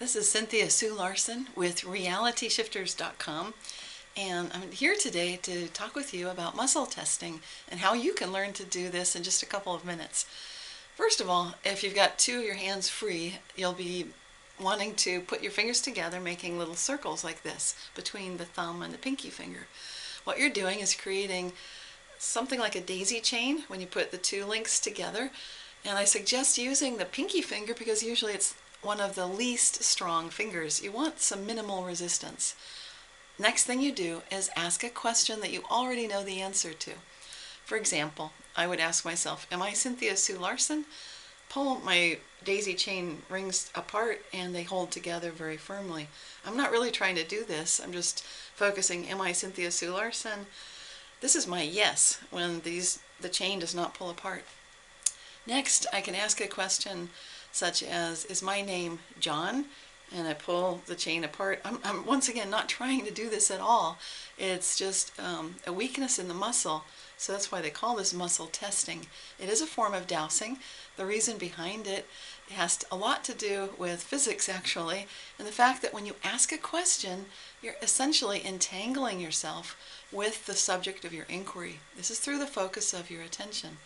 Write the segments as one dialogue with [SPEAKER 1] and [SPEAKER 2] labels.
[SPEAKER 1] This is Cynthia Sue Larson with RealityShifters.com, and I'm here today to talk with you about muscle testing and how you can learn to do this in just a couple of minutes. First of all, if you've got two of your hands free, you'll be wanting to put your fingers together, making little circles like this between the thumb and the pinky finger. What you're doing is creating something like a daisy chain when you put the two links together, and I suggest using the pinky finger because usually it's one of the least strong fingers. You want some minimal resistance. Next thing you do is ask a question that you already know the answer to. For example, I would ask myself, am I Cynthia Sue Larson? Pull my daisy chain rings apart and they hold together very firmly. I'm not really trying to do this. I'm just focusing, am I Cynthia Sue Larson? This is my yes when the chain does not pull apart. Next, I can ask a question such as, is my name John? And I pull the chain apart. I'm once again not trying to do this at all. It's just a weakness in the muscle. So that's why they call this muscle testing. It is a form of dowsing. The reason behind it has a lot to do with physics, actually, and the fact that when you ask a question, you're essentially entangling yourself with the subject of your inquiry. This is through the focus of your attention.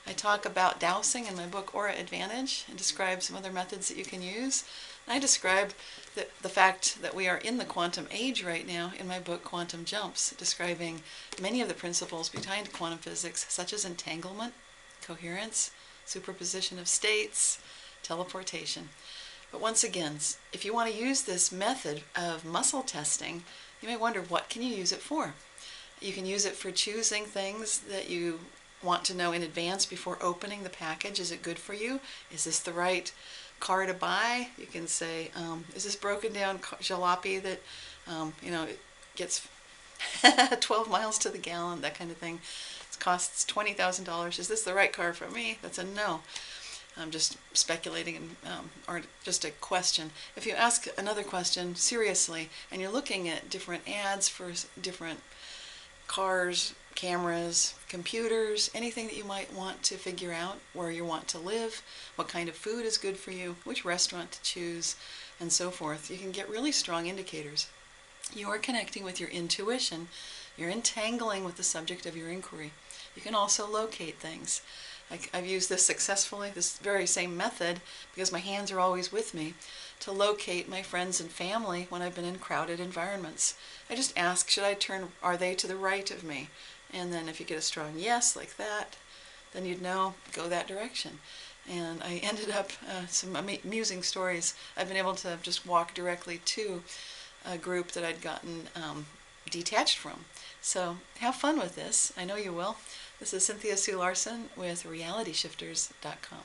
[SPEAKER 1] I talk about dowsing in my book Aura Advantage and describe some other methods that you can use. And I describe the fact that we are in the quantum age right now in my book Quantum Jumps, describing many of the principles behind quantum physics, such as entanglement, coherence, superposition of states, teleportation. But once again, if you want to use this method of muscle testing, you may wonder, what can you use it for? You can use it for choosing things that you want to know in advance before opening the package. Is it good for you? Is this the right car to buy? You can say, is this broken down jalopy that it gets 12 miles to the gallon, that kind of thing. It costs $20,000. Is this the right car for me? That's a no. I'm just speculating, or just a question. If you ask another question seriously and you're looking at different ads for different cars, cameras, computers, anything that you might want to figure out, where you want to live, what kind of food is good for you, which restaurant to choose, and so forth, you can get really strong indicators. You are connecting with your intuition. You're entangling with the subject of your inquiry. You can also locate things. I've used this successfully, this very same method, because my hands are always with me, to locate my friends and family when I've been in crowded environments. I just ask, are they to the right of me? And then if you get a strong yes like that, then you'd know, go that direction. And I ended up, some amusing stories. I've been able to just walk directly to a group that I'd gotten detached from. So have fun with this. I know you will. This is Cynthia Sue Larson with RealityShifters.com.